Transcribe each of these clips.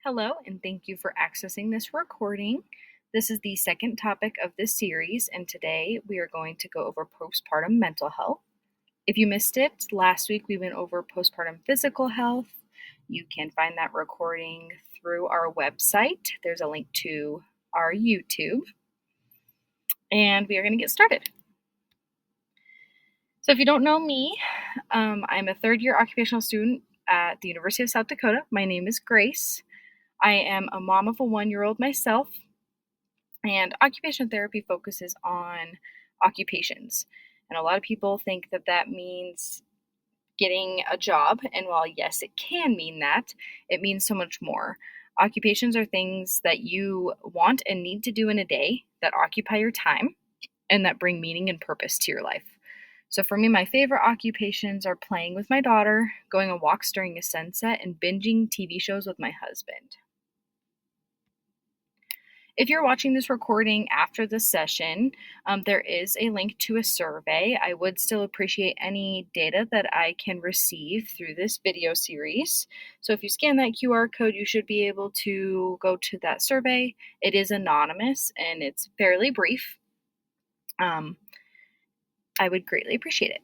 Hello, and thank you for accessing this recording. This is the second topic of this series, and today we are going to go over postpartum mental health. If you missed it, last week we went over postpartum physical health. You can find that recording through our website. There's a link to our YouTube, and we are going to get started. So, if you don't know me, I'm a third-year occupational student at the University of South Dakota. My name is Grace. I am a mom of a 1-year-old myself, and occupational therapy focuses on occupations. And a lot of people think that that means getting a job, and while yes, it can mean that, it means so much more. Occupations are things that you want and need to do in a day that occupy your time and that bring meaning and purpose to your life. So for me, my favorite occupations are playing with my daughter, going on walks during a sunset, and binging TV shows with my husband. If you're watching this recording after the session, there is a link to a survey. I would still appreciate any data that I can receive through this video series. So if you scan that QR code, you should be able to go to that survey. It is anonymous and it's fairly brief. I would greatly appreciate it.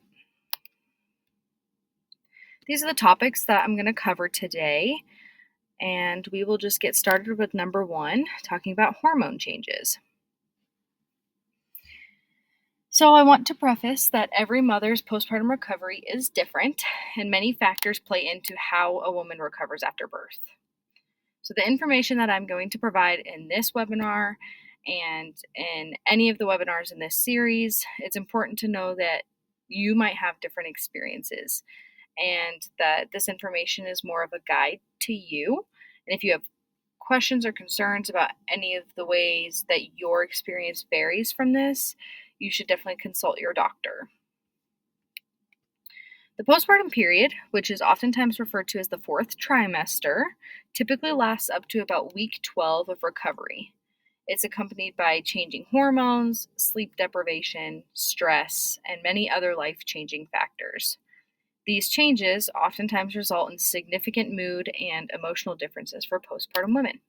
These are the topics that I'm going to cover today. And we will just get started with number 1, talking about hormone changes. So I want to preface that every mother's postpartum recovery is different, and many factors play into how a woman recovers after birth. So the information that I'm going to provide in this webinar and in any of the webinars in this series, it's important to know that you might have different experiences and that this information is more of a guide to you. And if you have questions or concerns about any of the ways that your experience varies from this, you should definitely consult your doctor. The postpartum period, which is oftentimes referred to as the 4th trimester, typically lasts up to about week 12 of recovery. It's accompanied by changing hormones, sleep deprivation, stress, and many other life-changing factors. These changes oftentimes result in significant mood and emotional differences for postpartum women.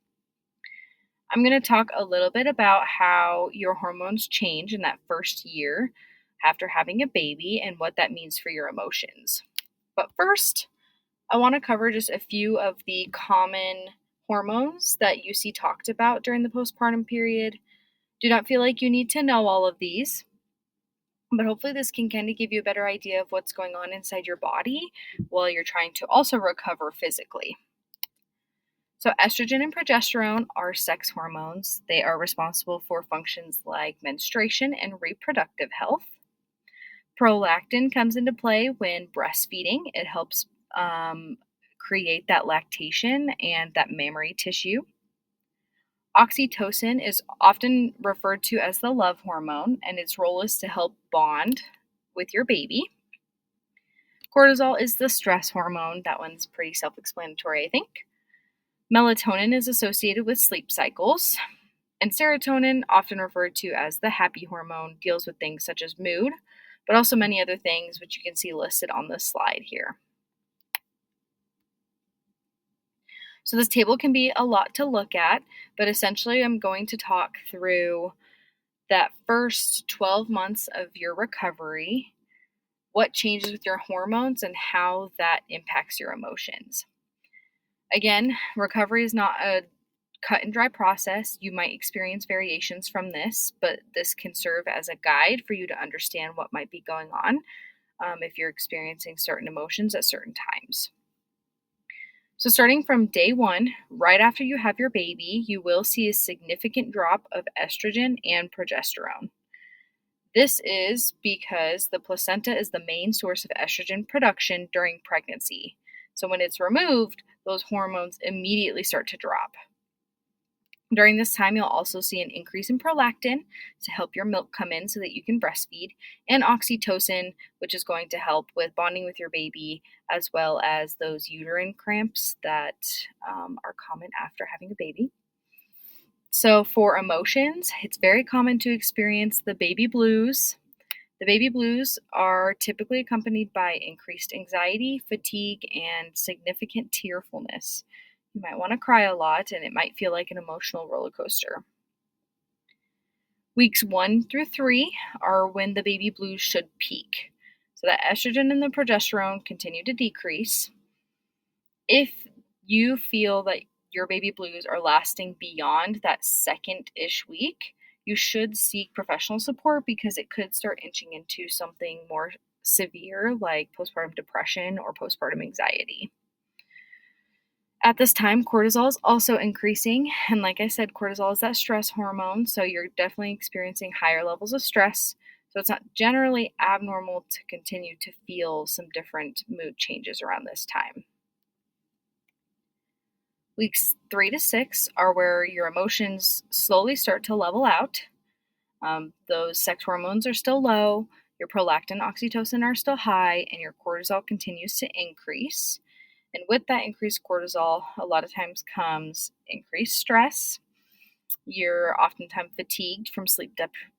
I'm going to talk a little bit about how your hormones change in that first year after having a baby and what that means for your emotions. But first, I want to cover just a few of the common hormones that you see talked about during the postpartum period. Do not feel like you need to know all of these, but hopefully this can kind of give you a better idea of what's going on inside your body while you're trying to also recover physically. So estrogen and progesterone are sex hormones. They are responsible for functions like menstruation and reproductive health. Prolactin comes into play when breastfeeding. It helps create that lactation and that mammary tissue. Oxytocin is often referred to as the love hormone, and its role is to help bond with your baby. Cortisol is the stress hormone. That one's pretty self-explanatory, I think. Melatonin is associated with sleep cycles. And serotonin, often referred to as the happy hormone, deals with things such as mood, but also many other things which you can see listed on this slide here. So this table can be a lot to look at, but essentially I'm going to talk through that first 12 months of your recovery, what changes with your hormones, and how that impacts your emotions. Again, recovery is not a cut and dry process. You might experience variations from this, but this can serve as a guide for you to understand what might be going on if you're experiencing certain emotions at certain times. So starting from day 1, right after you have your baby, you will see a significant drop of estrogen and progesterone. This is because the placenta is the main source of estrogen production during pregnancy. So when it's removed, those hormones immediately start to drop. During this time, you'll also see an increase in prolactin to help your milk come in so that you can breastfeed, and oxytocin, which is going to help with bonding with your baby, as well as those uterine cramps that are common after having a baby. So for emotions, it's very common to experience the baby blues. The baby blues are typically accompanied by increased anxiety, fatigue, and significant tearfulness. You might want to cry a lot, and it might feel like an emotional roller coaster. Weeks 1 through 3 are when the baby blues should peak. So that estrogen and the progesterone continue to decrease. If you feel that your baby blues are lasting beyond that second-ish week, you should seek professional support because it could start inching into something more severe like postpartum depression or postpartum anxiety. At this time, cortisol is also increasing, and like I said, cortisol is that stress hormone, so you're definitely experiencing higher levels of stress. So it's not generally abnormal to continue to feel some different mood changes around this time. Weeks 3 to 6 are where your emotions slowly start to level out. Those sex hormones are still low, your prolactin, oxytocin are still high, and your cortisol continues to increase. And with that increased cortisol, a lot of times comes increased stress. You're oftentimes fatigued from sleep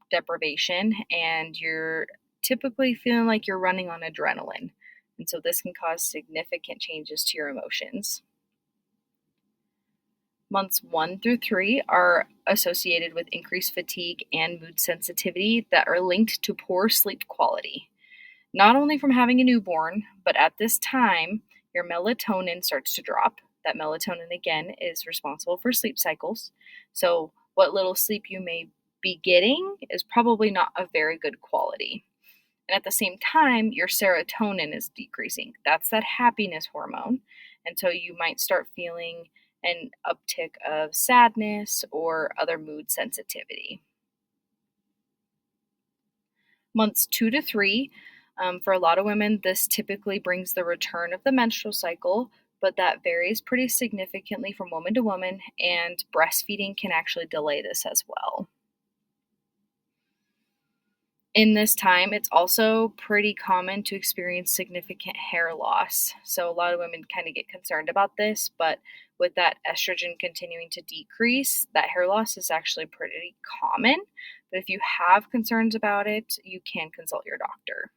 deprivation, and you're typically feeling like you're running on adrenaline. And so this can cause significant changes to your emotions. Months 1 through 3 are associated with increased fatigue and mood sensitivity that are linked to poor sleep quality. Not only from having a newborn, but at this time, your melatonin starts to drop. That melatonin, again, is responsible for sleep cycles. So, what little sleep you may be getting is probably not of very good quality. And at the same time, your serotonin is decreasing. That's that happiness hormone. And so, you might start feeling an uptick of sadness or other mood sensitivity. Months 2 to 3, for a lot of women, this typically brings the return of the menstrual cycle, but that varies pretty significantly from woman to woman, and breastfeeding can actually delay this as well. In this time, it's also pretty common to experience significant hair loss. So, a lot of women kind of get concerned about this, but with that estrogen continuing to decrease, that hair loss is actually pretty common. But if you have concerns about it, you can consult your doctor.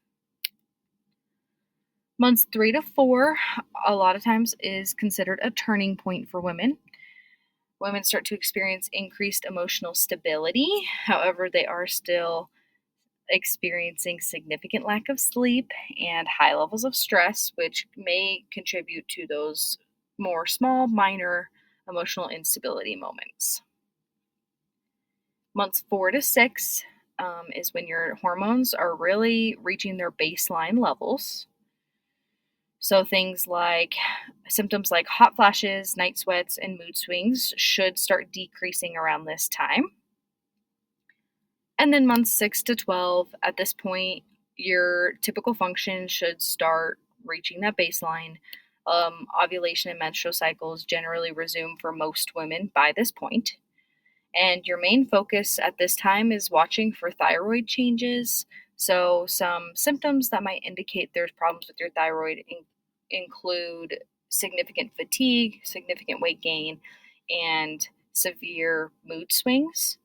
Months 3 to 4, a lot of times, is considered a turning point for women. Women start to experience increased emotional stability. However, they are still experiencing significant lack of sleep and high levels of stress, which may contribute to those more small, minor emotional instability moments. Months 4 to 6 is when your hormones are really reaching their baseline levels. So things like symptoms like hot flashes, night sweats, and mood swings should start decreasing around this time. And then months 6 to 12, at this point, your typical function should start reaching that baseline. Ovulation and menstrual cycles generally resume for most women by this point. And your main focus at this time is watching for thyroid changes. So, some symptoms that might indicate there's problems with your thyroid include significant fatigue, significant weight gain, and severe mood swings.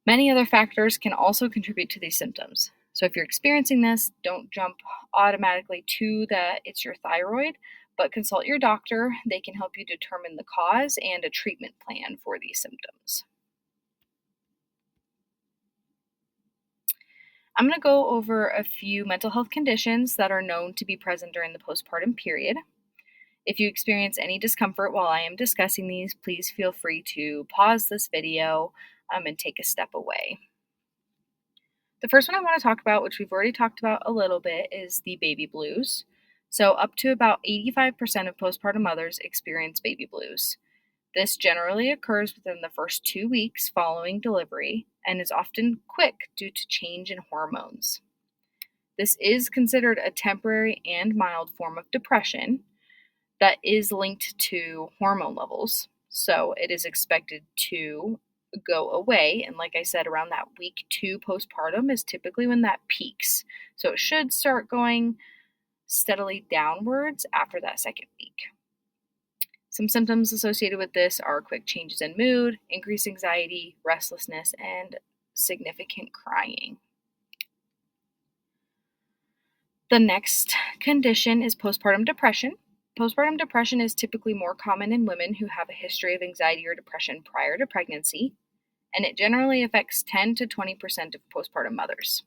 Many other factors can also contribute to these symptoms. So if you're experiencing this, don't jump automatically to that it's your thyroid, but consult your doctor. They can help you determine the cause and a treatment plan for these symptoms. I'm going to go over a few mental health conditions that are known to be present during the postpartum period. If you experience any discomfort while I am discussing these, please feel free to pause this video and take a step away. The first one I want to talk about, which we've already talked about a little bit, is the baby blues. So, up to about 85% of postpartum mothers experience baby blues. This generally occurs within the first 2 weeks following delivery and is often quick due to change in hormones. This is considered a temporary and mild form of depression that is linked to hormone levels. So, it is expected to go away. And like I said, around that week 2 postpartum is typically when that peaks. So it should start going steadily downwards after that second week. Some symptoms associated with this are quick changes in mood, increased anxiety, restlessness, and significant crying. The next condition is postpartum depression. Postpartum depression is typically more common in women who have a history of anxiety or depression prior to pregnancy, and it generally affects 10 to 20% of postpartum mothers.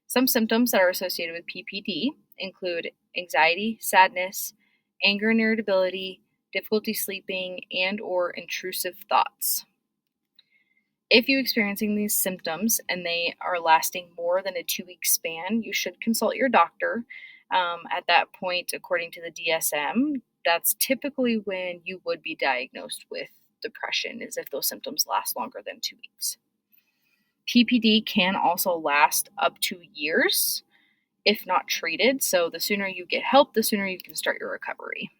Some symptoms that are associated with PPD include anxiety, sadness, anger and irritability, difficulty sleeping, and or intrusive thoughts. If you're experiencing these symptoms and they are lasting more than a 2-week span, you should consult your doctor. At that point, according to the DSM, that's typically when you would be diagnosed with depression, is if those symptoms last longer than 2 weeks. PPD can also last up to years if not treated, so the sooner you get help, the sooner you can start your recovery.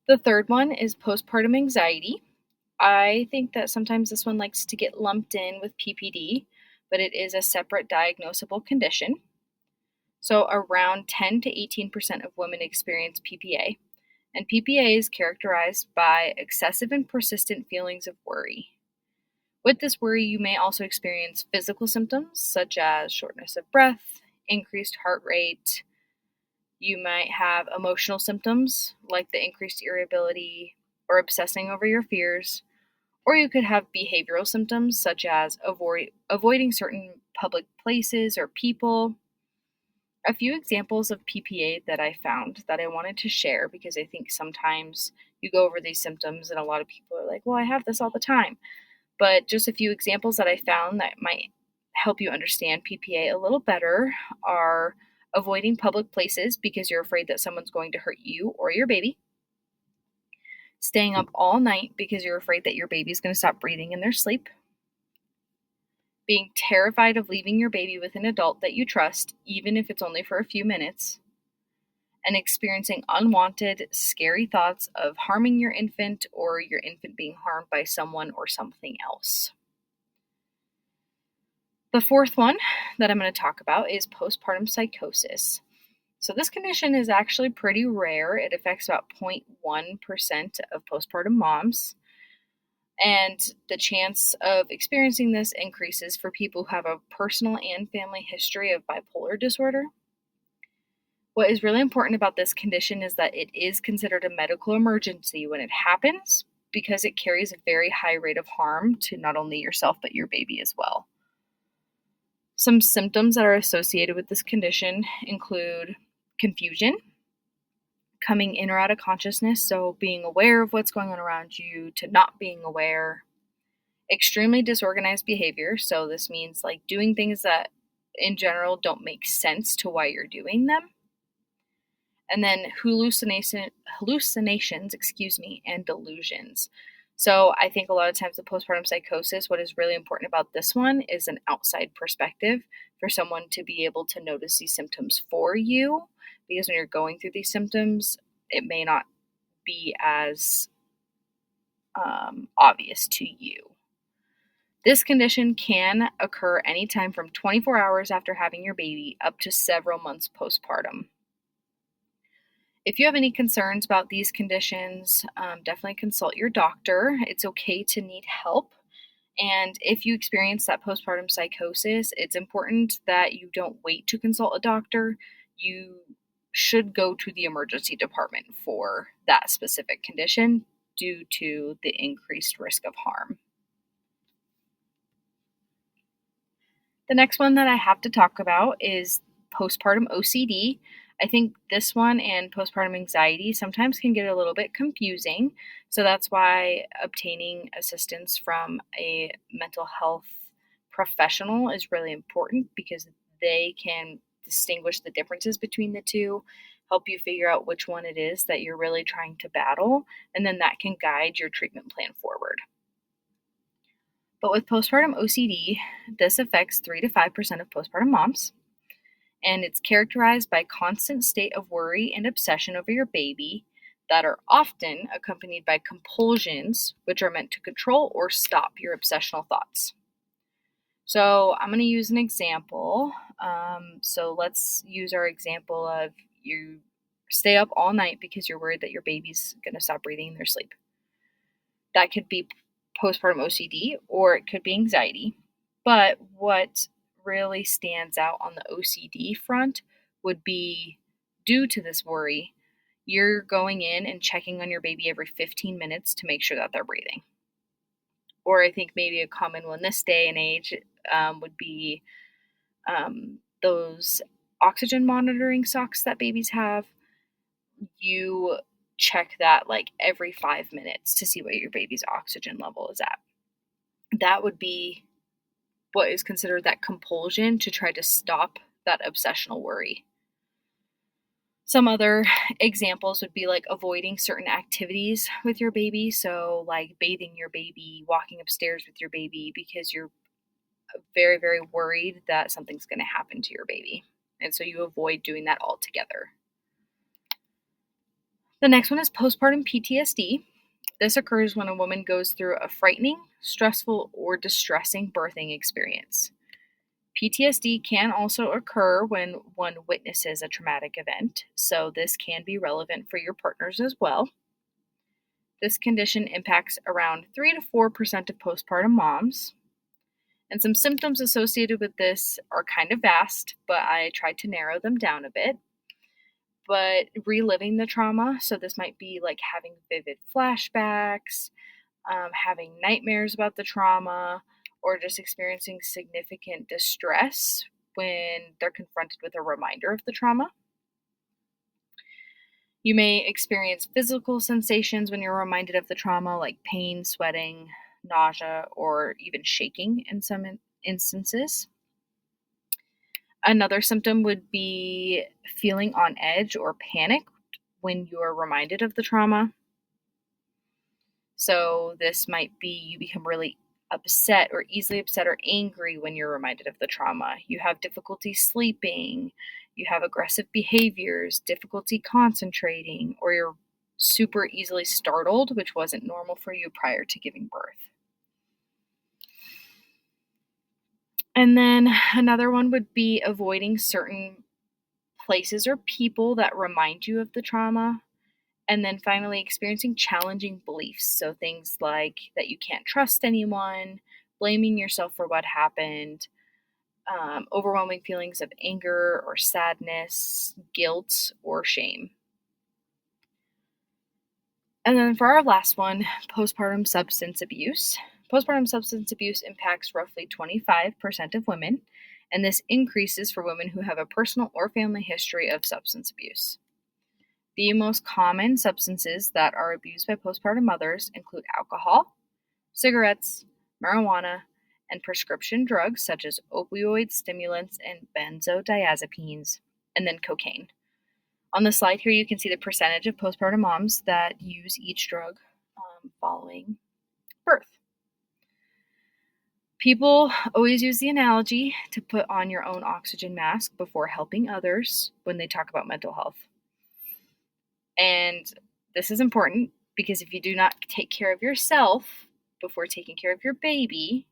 The third one is postpartum anxiety. I think that sometimes this one likes to get lumped in with PPD, but it is a separate diagnosable condition. So around 10 to 18% of women experience PPA, and PPA is characterized by excessive and persistent feelings of worry. With this worry, you may also experience physical symptoms such as shortness of breath, increased heart rate. You might have emotional symptoms like the increased irritability or obsessing over your fears. Or you could have behavioral symptoms such as avoiding certain public places or people. A few examples of PPA that I found that I wanted to share because I think sometimes you go over these symptoms and a lot of people are like, well, I have this all the time. But just a few examples that I found that might help you understand PPA a little better are avoiding public places because you're afraid that someone's going to hurt you or your baby. Staying up all night because you're afraid that your baby's going to stop breathing in their sleep. Being terrified of leaving your baby with an adult that you trust, even if it's only for a few minutes. And experiencing unwanted, scary thoughts of harming your infant or your infant being harmed by someone or something else. The fourth one that I'm going to talk about is postpartum psychosis. So this condition is actually pretty rare. It affects about 0.1% of postpartum moms. And the chance of experiencing this increases for people who have a personal and family history of bipolar disorder. What is really important about this condition is that it is considered a medical emergency when it happens because it carries a very high rate of harm to not only yourself but your baby as well. Some symptoms that are associated with this condition include confusion, coming in or out of consciousness, so being aware of what's going on around you to not being aware, extremely disorganized behavior, so this means like doing things that in general don't make sense to why you're doing them, and then hallucinations, and delusions. So I think a lot of times the postpartum psychosis, what is really important about this one is an outside perspective for someone to be able to notice these symptoms for you, because when you're going through these symptoms, it may not be as obvious to you. This condition can occur anytime from 24 hours after having your baby up to several months postpartum. If you have any concerns about these conditions, definitely consult your doctor. It's okay to need help. And if you experience that postpartum psychosis, it's important that you don't wait to consult a doctor. You should go to the emergency department for that specific condition due to the increased risk of harm. The next one that I have to talk about is postpartum OCD. I think this one and postpartum anxiety sometimes can get a little bit confusing. So that's why obtaining assistance from a mental health professional is really important because they can distinguish the differences between the two, help you figure out which one it is that you're really trying to battle, and then that can guide your treatment plan forward. But with postpartum OCD, this affects 3 to 5% of postpartum moms, and it's characterized by constant state of worry and obsession over your baby that are often accompanied by compulsions, which are meant to control or stop your obsessional thoughts. So I'm going to use an example. So let's use our example of you stay up all night because you're worried that your baby's going to stop breathing in their sleep. That could be postpartum OCD or it could be anxiety. But what really stands out on the OCD front would be due to this worry, you're going in and checking on your baby every 15 minutes to make sure that they're breathing. Or I think maybe a common one this day and age would be those oxygen monitoring socks that babies have. You check that like every 5 minutes to see what your baby's oxygen level is at. That would be what is considered that compulsion to try to stop that obsessional worry. Some other examples would be like avoiding certain activities with your baby. So, like bathing your baby, walking upstairs with your baby, because you're very, very worried that something's going to happen to your baby. And so you avoid doing that altogether. The next one is postpartum PTSD. This occurs when a woman goes through a frightening, stressful, or distressing birthing experience. PTSD can also occur when one witnesses a traumatic event, so this can be relevant for your partners as well. This condition impacts around 3 to 4% of postpartum moms. And some symptoms associated with this are kind of vast, but I tried to narrow them down a bit. But reliving the trauma, so this might be like having vivid flashbacks, having nightmares about the trauma, or just experiencing significant distress when they're confronted with a reminder of the trauma. You may experience physical sensations when you're reminded of the trauma, like pain, sweating, nausea, or even shaking in some instances. Another symptom would be feeling on edge or panic when you're reminded of the trauma. So this might be you become really upset or easily upset or angry when you're reminded of the trauma. You have difficulty sleeping, you have aggressive behaviors, difficulty concentrating, or you're super easily startled, which wasn't normal for you prior to giving birth. And then another one would be avoiding certain places or people that remind you of the trauma. And then finally, experiencing challenging beliefs. So things like that you can't trust anyone, blaming yourself for what happened, overwhelming feelings of anger or sadness, guilt, or shame. And then for our last one, postpartum substance abuse. Postpartum substance abuse impacts roughly 25% of women, and this increases for women who have a personal or family history of substance abuse. The most common substances that are abused by postpartum mothers include alcohol, cigarettes, marijuana, and prescription drugs such as opioid stimulants and benzodiazepines, and then cocaine. On the slide here, you can see the percentage of postpartum moms that use each drug following birth. People always use the analogy to put on your own oxygen mask before helping others when they talk about mental health. And this is important because if you do not take care of yourself before taking care of your baby,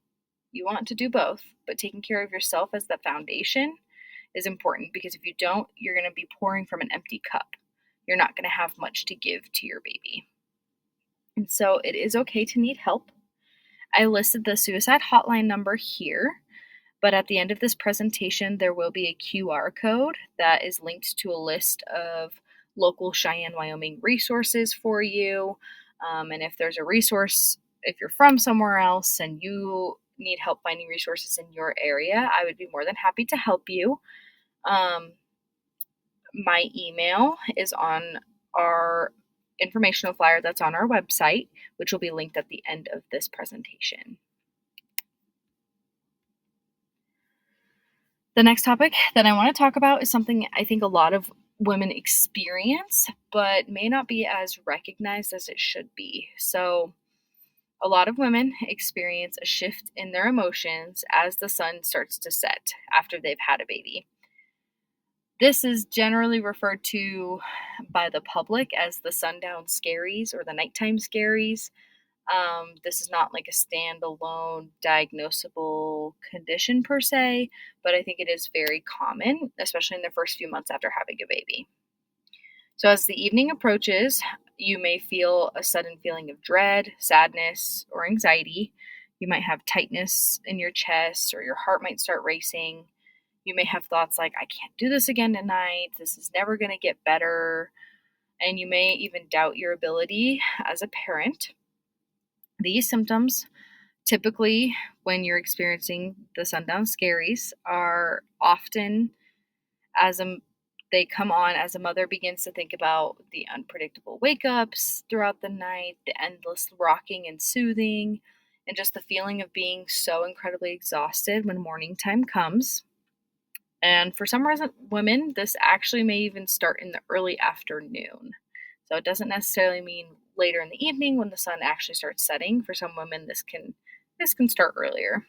you want to do both, but taking care of yourself as the foundation is important because if you don't, you're going to be pouring from an empty cup. You're not going to have much to give to your baby. And so it is okay to need help. I listed the suicide hotline number here, but at the end of this presentation, there will be a QR code that is linked to a list of local Cheyenne, Wyoming resources for you. And if there's a resource, if you're from somewhere else and you need help finding resources in your area, I would be more than happy to help you. My email is on our informational flyer that's on our website, which will be linked at the end of this presentation. The next topic that I want to talk about is something I think a lot of women experience, but may not be as recognized as it should be. So, a lot of women experience a shift in their emotions as the sun starts to set after they've had a baby. This is generally referred to by the public as the sundown scaries or the nighttime scaries. This is not like a standalone diagnosable condition per se, but I think it is very common, especially in the first few months after having a baby. So as the evening approaches, you may feel a sudden feeling of dread, sadness, or anxiety. You might have tightness in your chest, or your heart might start racing. You may have thoughts like, I can't do this again tonight. This is never going to get better. And you may even doubt your ability as a parent. These symptoms, typically when you're experiencing the sundown scaries, are often as they come on as a mother begins to think about the unpredictable wake ups throughout the night, the endless rocking and soothing, and just the feeling of being so incredibly exhausted when morning time comes. And for some reason, women, this actually may even start in the early afternoon. So it doesn't necessarily mean later in the evening when the sun actually starts setting. For some women, this can start earlier.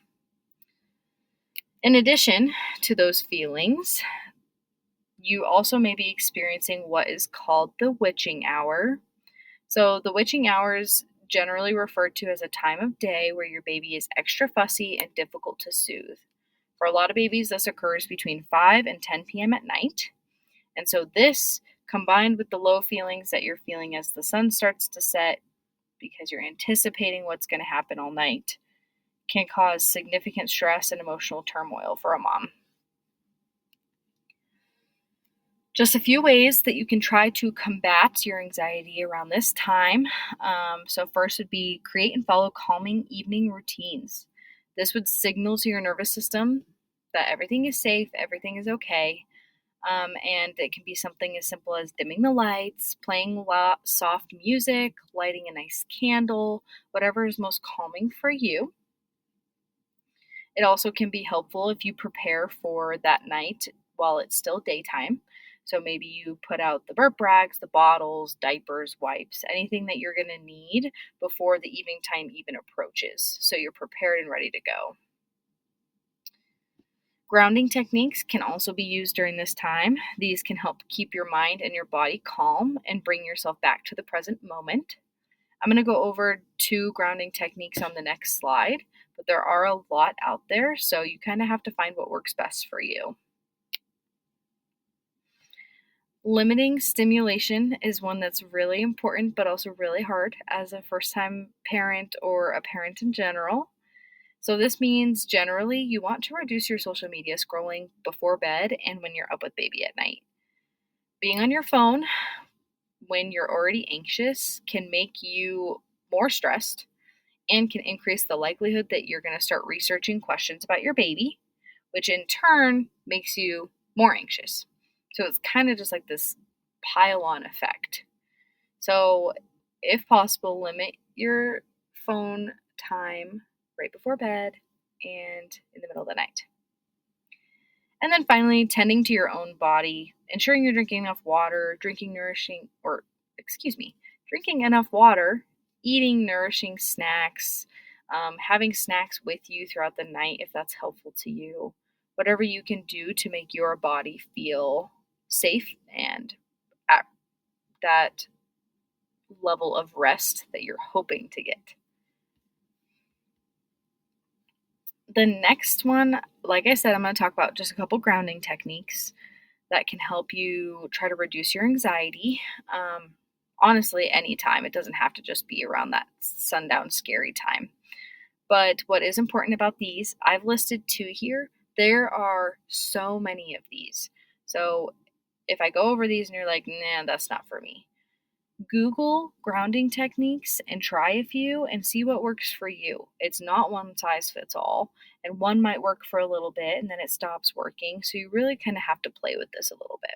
In addition to those feelings, you also may be experiencing what is called the witching hour. So the witching hour is generally referred to as a time of day where your baby is extra fussy and difficult to soothe. For a lot of babies, this occurs between 5 and 10 p.m. at night. And so this, combined with the low feelings that you're feeling as the sun starts to set, because you're anticipating what's going to happen all night, can cause significant stress and emotional turmoil for a mom. Just a few ways that you can try to combat your anxiety around this time. So first would be create and follow calming evening routines. This would signal to your nervous system that everything is safe, everything is okay. And it can be something as simple as dimming the lights, playing soft music, lighting a nice candle, whatever is most calming for you. It also can be helpful if you prepare for that night while it's still daytime. So maybe you put out the burp rags, the bottles, diapers, wipes, anything that you're going to need before the evening time even approaches. So you're prepared and ready to go. Grounding techniques can also be used during this time. These can help keep your mind and your body calm and bring yourself back to the present moment. I'm going to go over 2 grounding techniques on the next slide, but there are a lot out there, so you kind of have to find what works best for you. Limiting stimulation is one that's really important, but also really hard as a first-time parent or a parent in general. So this means generally you want to reduce your social media scrolling before bed and when you're up with baby at night. Being on your phone when you're already anxious can make you more stressed and can increase the likelihood that you're going to start researching questions about your baby, which in turn makes you more anxious. So it's kind of just like this pile-on effect. So if possible, limit your phone time right before bed and in the middle of the night. And then finally, tending to your own body, ensuring you're drinking enough water, drinking enough water, eating nourishing snacks, having snacks with you throughout the night if that's helpful to you. Whatever you can do to make your body feel safe and at that level of rest that you're hoping to get. The next one, like I said, I'm going to talk about just a couple grounding techniques that can help you try to reduce your anxiety. Honestly, anytime. It doesn't have to just be around that sundown scary time. But what is important about these, I've listed 2 here. There are so many of these. So if I go over these and you're like, nah, that's not for me, Google grounding techniques and try a few and see what works for you. It's not one size fits all, and one might work for a little bit and then it stops working. So you really kind of have to play with this a little bit.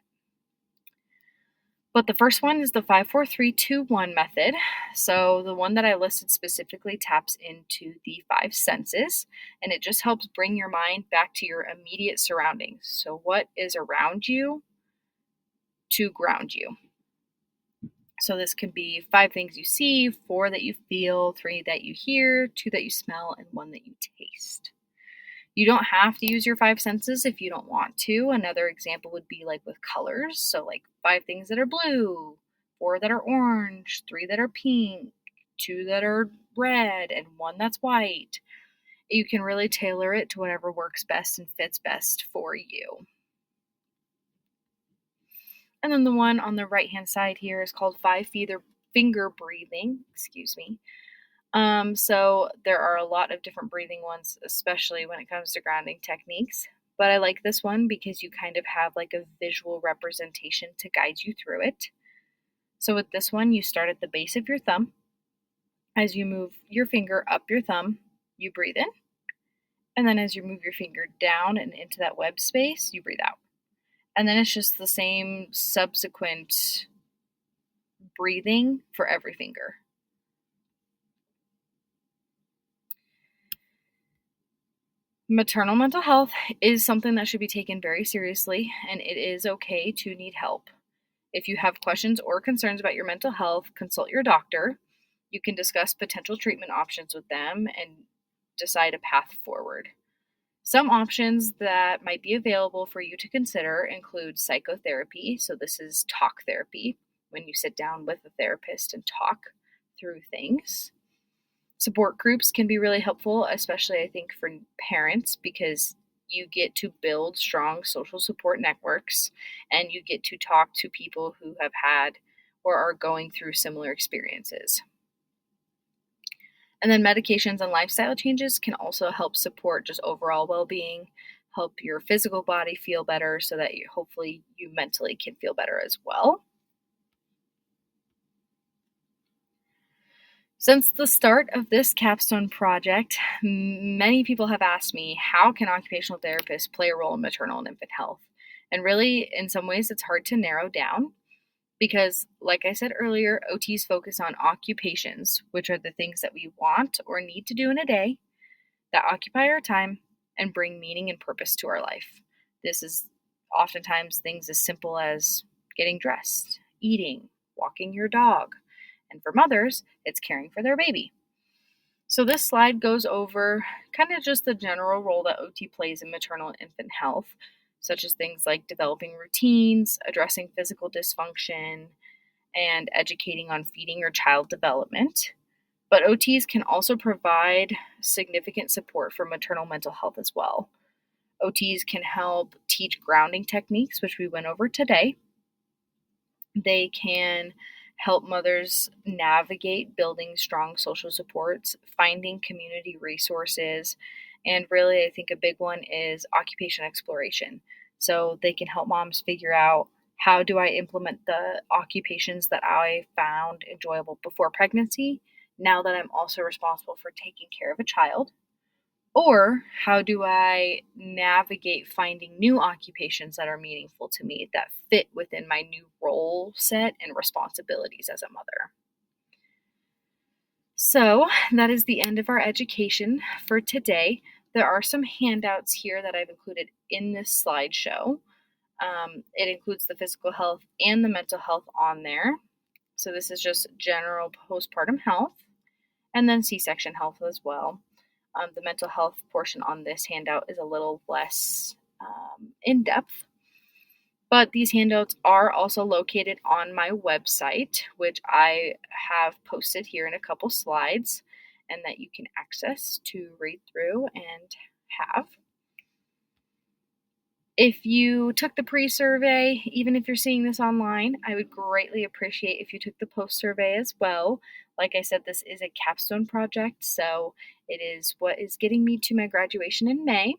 But the first one is the 5-4-3-2-1 method. So the one that I listed specifically taps into the 5 senses, and it just helps bring your mind back to your immediate surroundings. So what is around you to ground you. So this can be 5 things you see, 4 that you feel, 3 that you hear, 2 that you smell, and 1 that you taste. You don't have to use your 5 senses if you don't want to. Another example would be like with colors. So like 5 things that are blue, 4 that are orange, 3 that are pink, 2 that are red, and 1 that's white. You can really tailor it to whatever works best and fits best for you. And then the one on the right-hand side here is called 5-finger breathing. So there are a lot of different breathing ones, especially when it comes to grounding techniques. but I like this one because you kind of have like a visual representation to guide you through it. So with this one, you start at the base of your thumb. As you move your finger up your thumb, you breathe in. And then as you move your finger down and into that web space, you breathe out. And then it's just the same subsequent breathing for every finger. Maternal mental health is something that should be taken very seriously, and it is okay to need help. If you have questions or concerns about your mental health, consult your doctor. You can discuss potential treatment options with them and decide a path forward. Some options that might be available for you to consider include psychotherapy. So, this is talk therapy, when you sit down with a therapist and talk through things. Support groups can be really helpful, especially I think for parents, because you get to build strong social support networks and you get to talk to people who have had or are going through similar experiences. And then medications and lifestyle changes can also help support just overall well-being, help your physical body feel better so that hopefully you mentally can feel better as well. Since the start of this capstone project, many people have asked me, how can occupational therapists play a role in maternal and infant health? And really, in some ways, it's hard to narrow down because, like I said earlier, OTs focus on occupations, which are the things that we want or need to do in a day that occupy our time and bring meaning and purpose to our life. This is oftentimes things as simple as getting dressed, eating, walking your dog. And for mothers, it's caring for their baby. So this slide goes over kind of just the general role that OT plays in maternal and infant health, such as things like developing routines, addressing physical dysfunction, and educating on feeding or child development. But OTs can also provide significant support for maternal mental health as well. OTs can help teach grounding techniques, which we went over today. They can help mothers navigate building strong social supports, finding community resources, and really, I think a big one is occupation exploration. So they can help moms figure out, how do I implement the occupations that I found enjoyable before pregnancy, now that I'm also responsible for taking care of a child? Or how do I navigate finding new occupations that are meaningful to me, that fit within my new role set and responsibilities as a mother? So that is the end of our education for today. There are some handouts here that I've included in this slideshow. It includes the physical health and the mental health on there. So this is just general postpartum health, and then C-section health as well. The mental health portion on this handout is a little less in depth, but these handouts are also located on my website, which I have posted here in a couple slides, and that you can access to read through and have. If you took the pre-survey, even if you're seeing this online, I would greatly appreciate if you took the post-survey as well. Like I said, this is a capstone project, so it is what is getting me to my graduation in May,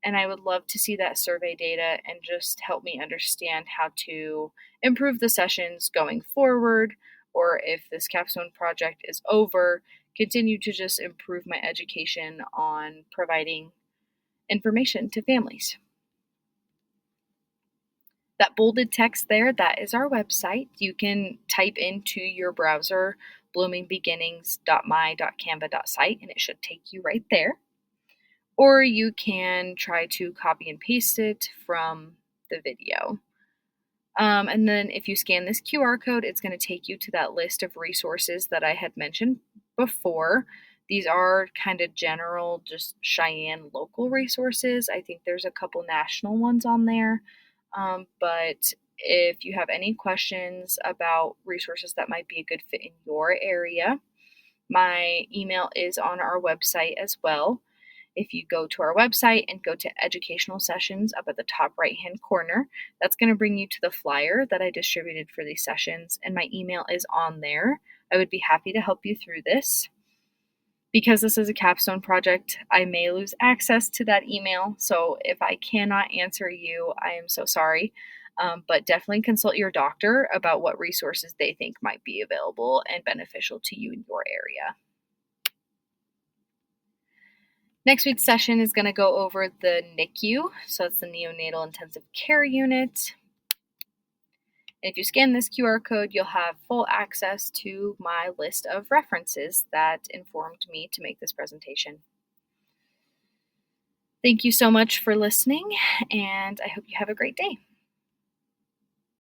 and I would love to see that survey data and just help me understand how to improve the sessions going forward, or if this capstone project is over, continue to just improve my education on providing information to families. That bolded text there, that is our website. You can type into your browser bloomingbeginnings.my.canva.site and it should take you right there. Or you can try to copy and paste it from the video. And then if you scan this QR code, it's going to take you to that list of resources that I had mentioned before. These are kind of general, just Cheyenne local resources. I think there's a couple national ones on there. But if you have any questions about resources that might be a good fit in your area, my email is on our website as well. If you go to our website and go to educational sessions up at the top right hand corner, that's going to bring you to the flyer that I distributed for these sessions, and my email is on there. I would be happy to help you through this. Because this is a capstone project, I may lose access to that email. So if I cannot answer you, I am so sorry. But definitely consult your doctor about what resources they think might be available and beneficial to you in your area. Next week's session is going to go over the NICU, so it's the neonatal intensive care unit. And if you scan this QR code, you'll have full access to my list of references that informed me to make this presentation. Thank you so much for listening, and I hope you have a great day.